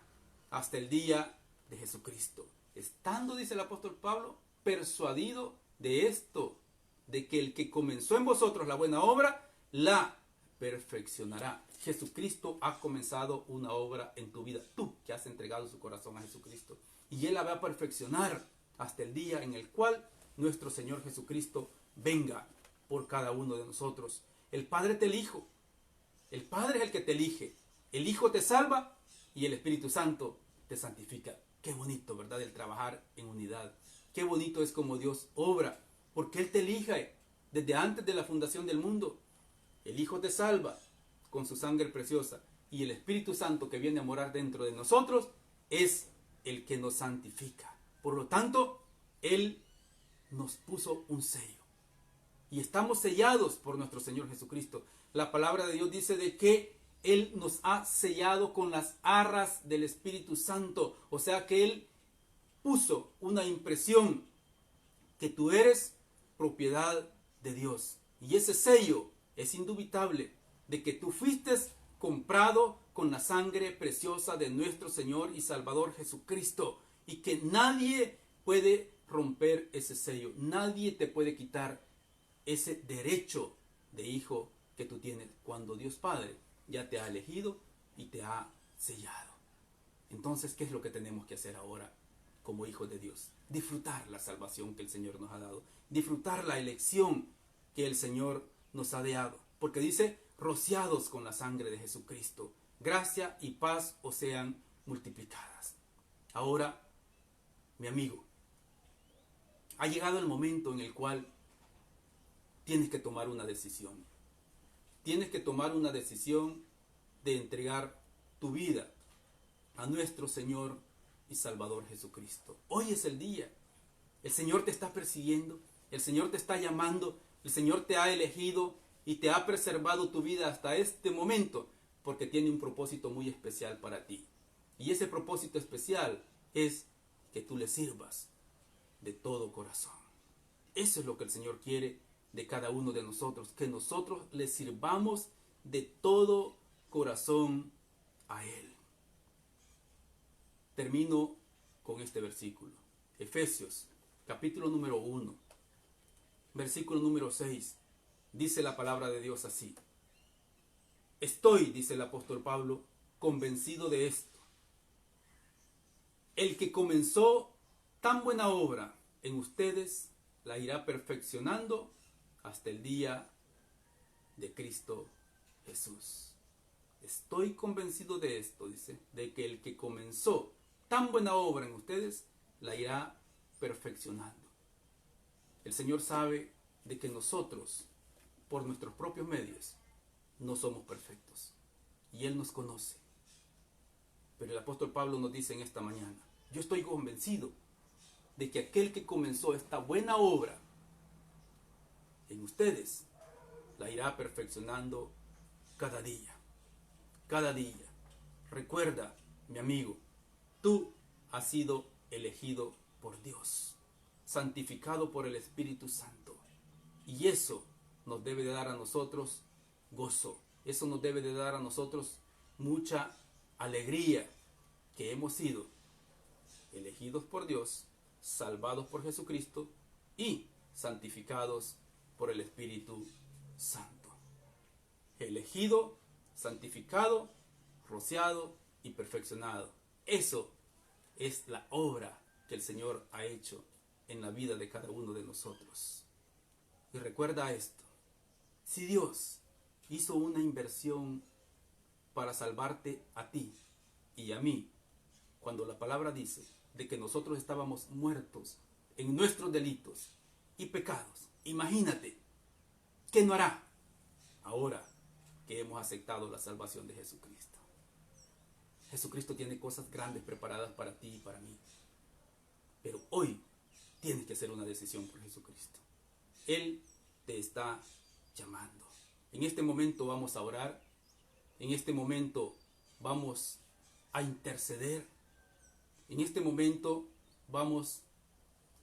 hasta el día de Jesucristo. Estando, dice el apóstol Pablo, persuadido de esto, de que el que comenzó en vosotros la buena obra, la perfeccionará. Jesucristo ha comenzado una obra en tu vida. Tú que has entregado su corazón a Jesucristo. Y Él la va a perfeccionar hasta el día en el cual nuestro Señor Jesucristo venga por cada uno de nosotros. El Padre te elijo. El Padre es el que te elige. El Hijo te salva y el Espíritu Santo te santifica. Qué bonito, ¿verdad? El trabajar en unidad. Qué bonito es como Dios obra. Porque Él te elige desde antes de la fundación del mundo. El Hijo te salva con su sangre preciosa. Y el Espíritu Santo que viene a morar dentro de nosotros es el que nos santifica. Por lo tanto, Él nos puso un sello. Y estamos sellados por nuestro Señor Jesucristo. La palabra de Dios dice de que Él nos ha sellado con las arras del Espíritu Santo. O sea que Él puso una impresión que tú eres propiedad de Dios. Y ese sello es indubitable de que tú fuiste comprado con la sangre preciosa de nuestro Señor y Salvador Jesucristo. Y que nadie puede romper ese sello. Nadie te puede quitar ese derecho de hijo que tú tienes cuando Dios Padre ya te ha elegido y te ha sellado. Entonces, ¿qué es lo que tenemos que hacer ahora como hijos de Dios? Disfrutar la salvación que el Señor nos ha dado. Disfrutar la elección que el Señor nos ha dado. Porque dice, rociados con la sangre de Jesucristo. Gracia y paz os sean multiplicadas. Ahora, mi amigo, ha llegado el momento en el cual tienes que tomar una decisión. Tienes que tomar una decisión de entregar tu vida a nuestro Señor y Salvador Jesucristo. Hoy es el día. El Señor te está persiguiendo, el Señor te está llamando, el Señor te ha elegido y te ha preservado tu vida hasta este momento porque tiene un propósito muy especial para ti. Y ese propósito especial es que tú le sirvas de todo corazón. Eso es lo que el Señor quiere de cada uno de nosotros, que nosotros le sirvamos de todo corazón a Él. Termino con este versículo. Efesios, capítulo número 1, versículo número 6. Dice la palabra de Dios así. Estoy, dice el apóstol Pablo, convencido de esto. El que comenzó tan buena obra en ustedes, la irá perfeccionando hasta el día de Cristo Jesús. Estoy convencido de esto, dice, de que el que comenzó tan buena obra en ustedes, la irá perfeccionando. El Señor sabe de que nosotros, por nuestros propios medios, no somos perfectos. Y Él nos conoce. Pero el apóstol Pablo nos dice en esta mañana, yo estoy convencido de que aquel que comenzó esta buena obra en ustedes, la irá perfeccionando cada día. Cada día. Recuerda, mi amigo, tú has sido elegido por Dios, santificado por el Espíritu Santo. Y eso nos debe de dar a nosotros gozo. Eso nos debe de dar a nosotros mucha alegría que hemos sido elegidos por Dios, salvados por Jesucristo y santificados por el Espíritu Santo. Elegido, santificado, rociado y perfeccionado. Eso es la obra que el Señor ha hecho en la vida de cada uno de nosotros. Y recuerda esto, si Dios hizo una inversión para salvarte a ti y a mí, cuando la palabra dice de que nosotros estábamos muertos en nuestros delitos y pecados, imagínate, ¿qué no hará ahora que hemos aceptado la salvación de Jesucristo? Jesucristo tiene cosas grandes preparadas para ti y para mí. Pero hoy tienes que hacer una decisión por Jesucristo. Él te está llamando. En este momento vamos a orar. En este momento vamos a interceder. En este momento vamos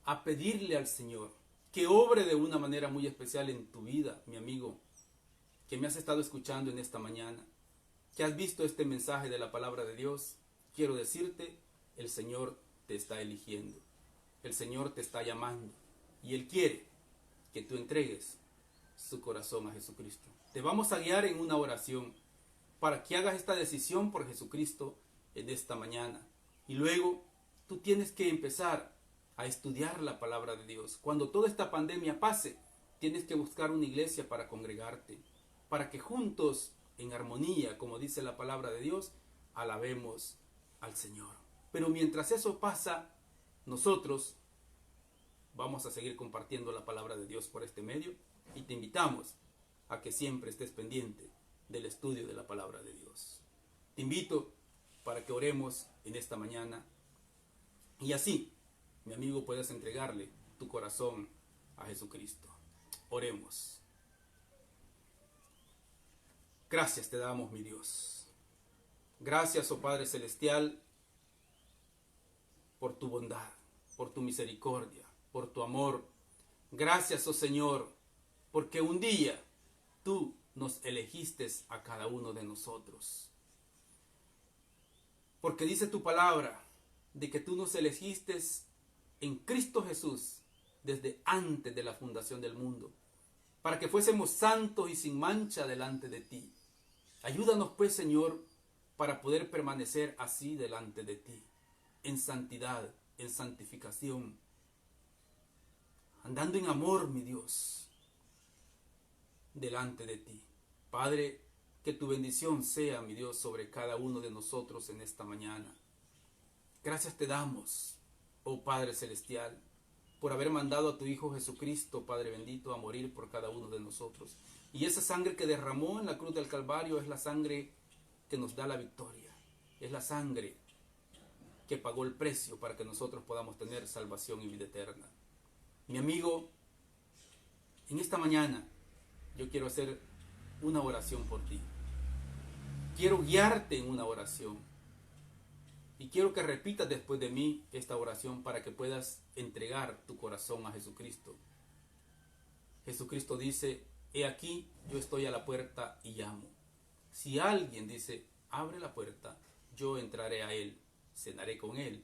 a pedirle al Señor que obre de una manera muy especial en tu vida, mi amigo, que me has estado escuchando en esta mañana, que has visto este mensaje de la palabra de Dios. Quiero decirte, el Señor te está eligiendo. El Señor te está llamando. Y Él quiere que tú entregues su corazón a Jesucristo. Te vamos a guiar en una oración para que hagas esta decisión por Jesucristo en esta mañana. Y luego tú tienes que empezar a estudiar la palabra de Dios. Cuando toda esta pandemia pase, tienes que buscar una iglesia para congregarte, para que juntos, en armonía, como dice la palabra de Dios, alabemos al Señor. Pero mientras eso pasa, nosotros vamos a seguir compartiendo la palabra de Dios por este medio y te invitamos a que siempre estés pendiente del estudio de la palabra de Dios. Te invito para que oremos en esta mañana y así, mi amigo, puedas entregarle tu corazón a Jesucristo. Oremos. Gracias te damos, mi Dios. Gracias, oh Padre Celestial, por tu bondad, por tu misericordia, por tu amor. Gracias, oh Señor, porque un día tú nos elegiste a cada uno de nosotros. Porque dice tu palabra de que tú nos elegiste en Cristo Jesús desde antes de la fundación del mundo, para que fuésemos santos y sin mancha delante de ti. Ayúdanos pues, Señor, para poder permanecer así delante de ti, en santidad, en santificación, andando en amor, mi Dios, delante de ti. Padre, que tu bendición sea, mi Dios, sobre cada uno de nosotros en esta mañana. Gracias te damos, oh Padre Celestial, por haber mandado a tu Hijo Jesucristo, Padre bendito, a morir por cada uno de nosotros. Y esa sangre que derramó en la cruz del Calvario es la sangre que nos da la victoria. Es la sangre que pagó el precio para que nosotros podamos tener salvación y vida eterna. Mi amigo, en esta mañana yo quiero hacer una oración por ti. Quiero guiarte en una oración. Y quiero que repitas después de mí esta oración para que puedas entregar tu corazón a Jesucristo. Jesucristo dice, he aquí, yo estoy a la puerta y llamo. Si alguien dice, abre la puerta, yo entraré a él, cenaré con él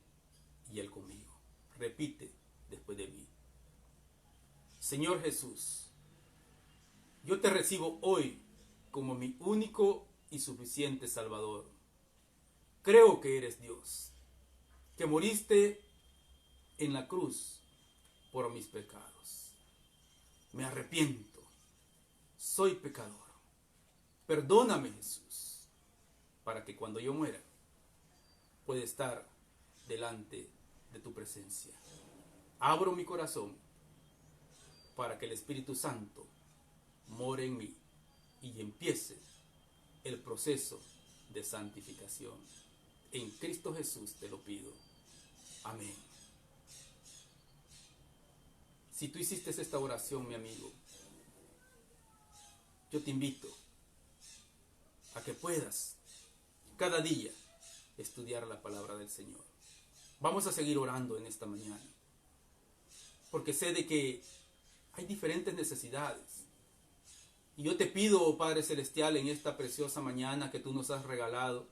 y él conmigo. Repite después de mí. Señor Jesús, yo te recibo hoy como mi único y suficiente Salvador. Creo que eres Dios, que moriste en la cruz por mis pecados. Me arrepiento, soy pecador. Perdóname, Jesús, para que cuando yo muera pueda estar delante de tu presencia. Abro mi corazón para que el Espíritu Santo more en mí y empiece el proceso de santificación. En Cristo Jesús te lo pido. Amén. Si tú hiciste esta oración, mi amigo, yo te invito a que puedas cada día estudiar la palabra del Señor. Vamos a seguir orando en esta mañana, porque sé de que hay diferentes necesidades. Y yo te pido, oh Padre Celestial, en esta preciosa mañana que tú nos has regalado,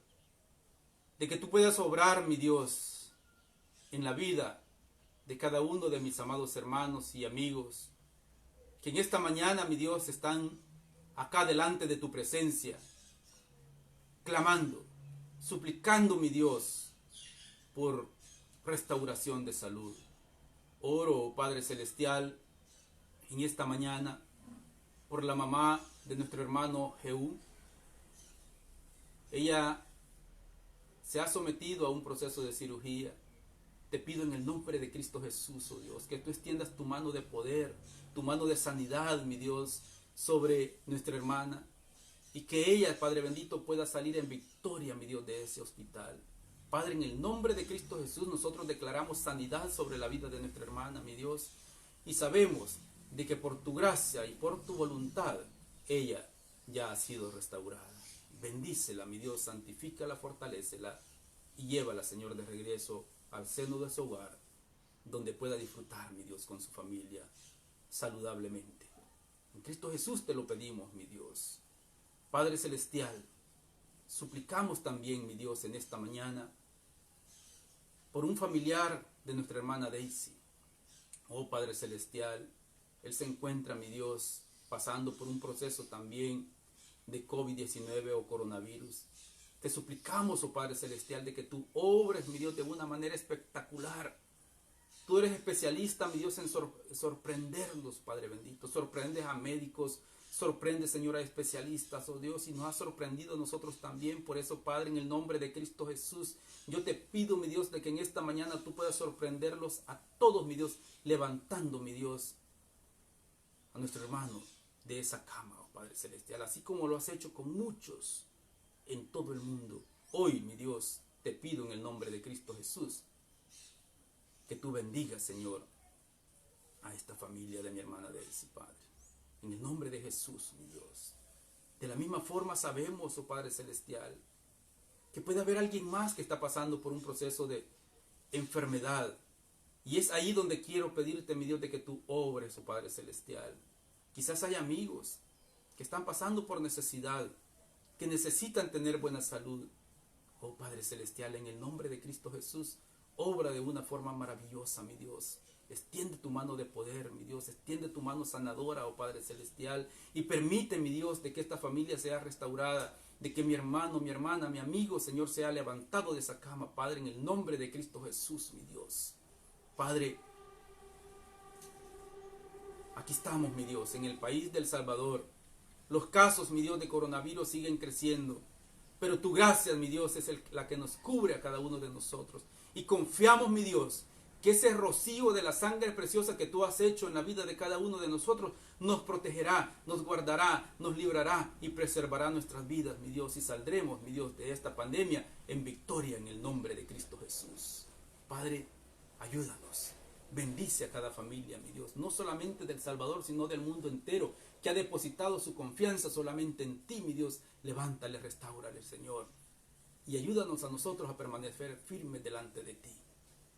de que tú puedas obrar, mi Dios, en la vida de cada uno de mis amados hermanos y amigos, que en esta mañana, mi Dios, están acá delante de tu presencia, clamando, suplicando, mi Dios, por restauración de salud. Oro, oh Padre Celestial, en esta mañana, por la mamá de nuestro hermano Jehú. Ella se ha sometido a un proceso de cirugía. Te pido en el nombre de Cristo Jesús, oh Dios, que tú extiendas tu mano de poder, tu mano de sanidad, mi Dios, sobre nuestra hermana, y que ella, Padre bendito, pueda salir en victoria, mi Dios, de ese hospital. Padre, en el nombre de Cristo Jesús, nosotros declaramos sanidad sobre la vida de nuestra hermana, mi Dios, y sabemos de que por tu gracia y por tu voluntad, ella ya ha sido restaurada. Bendícela, mi Dios, santifícala, fortalécela y llévala, Señor, de regreso al seno de su hogar, donde pueda disfrutar, mi Dios, con su familia, saludablemente. En Cristo Jesús te lo pedimos, mi Dios. Padre Celestial, suplicamos también, mi Dios, en esta mañana, por un familiar de nuestra hermana Daisy. Oh Padre Celestial, él se encuentra, mi Dios, pasando por un proceso también de COVID-19 o coronavirus. Te suplicamos, oh Padre Celestial, de que tú obres, mi Dios, de una manera espectacular. Tú eres especialista, mi Dios, en sorprendernos, Padre bendito. Sorprendes a médicos, sorprendes, Señor, a especialistas, oh Dios, y nos has sorprendido a nosotros también. Por eso, Padre, en el nombre de Cristo Jesús, yo te pido, mi Dios, de que en esta mañana tú puedas sorprenderlos a todos, mi Dios, levantando, mi Dios, a nuestro hermano de esa cama, oh Padre Celestial, así como lo has hecho con muchos en todo el mundo. Hoy, mi Dios, te pido en el nombre de Cristo Jesús que tú bendigas, Señor, a esta familia de mi hermana Daisy, Padre. En el nombre de Jesús, mi Dios. De la misma forma sabemos, oh Padre Celestial, que puede haber alguien más que está pasando por un proceso de enfermedad. Y es ahí donde quiero pedirte, mi Dios, de que tú obres, oh Padre Celestial. Quizás hay amigos que están pasando por necesidad, que necesitan tener buena salud. Oh Padre Celestial, en el nombre de Cristo Jesús, obra de una forma maravillosa, mi Dios. Extiende tu mano de poder, mi Dios. Extiende tu mano sanadora, oh Padre Celestial. Y permite, mi Dios, de que esta familia sea restaurada. De que mi hermano, mi hermana, mi amigo, Señor, sea levantado de esa cama, Padre, en el nombre de Cristo Jesús, mi Dios. Padre, aquí estamos, mi Dios, en el país del Salvador. Los casos, mi Dios, de coronavirus siguen creciendo. Pero tu gracia, mi Dios, es la que nos cubre a cada uno de nosotros. Y confiamos, mi Dios, que ese rocío de la sangre preciosa que tú has hecho en la vida de cada uno de nosotros nos protegerá, nos guardará, nos librará y preservará nuestras vidas, mi Dios. Y saldremos, mi Dios, de esta pandemia en victoria en el nombre de Cristo Jesús. Padre, ayúdanos. Bendice a cada familia, mi Dios, no solamente del Salvador, sino del mundo entero, que ha depositado su confianza solamente en ti, mi Dios. Levántale, restáurale, Señor. Y ayúdanos a nosotros a permanecer firmes delante de ti.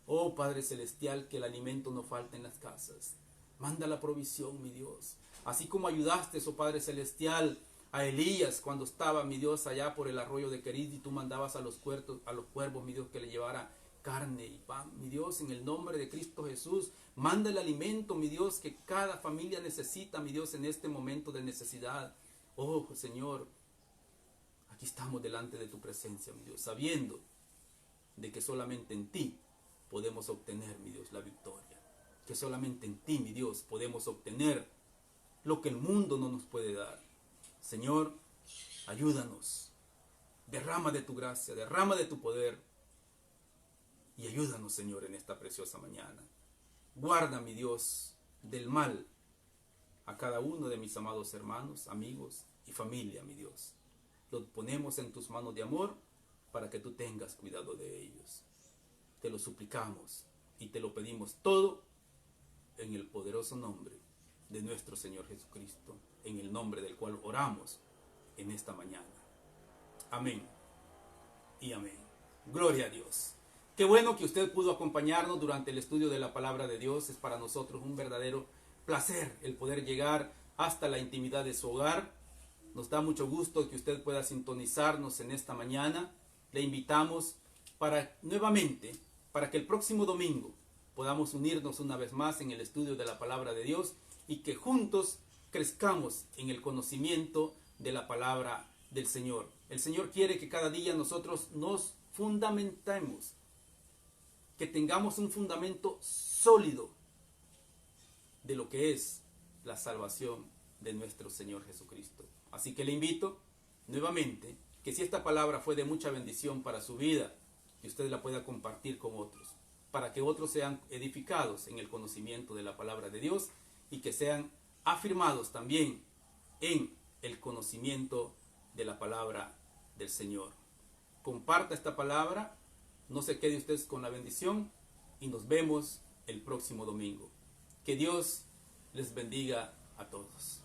Oh Padre Celestial, que el alimento no falte en las casas. Manda la provisión, mi Dios. Así como ayudaste, oh Padre Celestial, a Elías cuando estaba, mi Dios, allá por el arroyo de Querit, y tú mandabas a los cuervos, mi Dios, que le llevara carne y pan, mi Dios, en el nombre de Cristo Jesús. Manda el alimento, mi Dios, que cada familia necesita, mi Dios, en este momento de necesidad. Oh Señor, aquí estamos delante de tu presencia, mi Dios, sabiendo de que solamente en ti podemos obtener, mi Dios, la victoria. Que solamente en ti, mi Dios, podemos obtener lo que el mundo no nos puede dar. Señor, ayúdanos. Derrama de tu gracia, derrama de tu poder. Y ayúdanos, Señor, en esta preciosa mañana. Guarda, mi Dios, del mal a cada uno de mis amados hermanos, amigos y familia, mi Dios. Los ponemos en tus manos de amor para que tú tengas cuidado de ellos. Te lo suplicamos y te lo pedimos todo en el poderoso nombre de nuestro Señor Jesucristo, en el nombre del cual oramos en esta mañana. Amén y amén. Gloria a Dios. Qué bueno que usted pudo acompañarnos durante el estudio de la palabra de Dios. Es para nosotros un verdadero placer el poder llegar hasta la intimidad de su hogar. Nos da mucho gusto que usted pueda sintonizarnos en esta mañana. Le invitamos nuevamente para que el próximo domingo podamos unirnos una vez más en el estudio de la palabra de Dios y que juntos crezcamos en el conocimiento de la palabra del Señor. El Señor quiere que cada día nosotros nos fundamentemos, que tengamos un fundamento sólido de lo que es la salvación de nuestro Señor Jesucristo. Así que le invito nuevamente que si esta palabra fue de mucha bendición para su vida, que usted la pueda compartir con otros, para que otros sean edificados en el conocimiento de la palabra de Dios y que sean afirmados también en el conocimiento de la palabra del Señor. Comparta esta palabra, no se quede usted con la bendición y nos vemos el próximo domingo. Que Dios les bendiga a todos.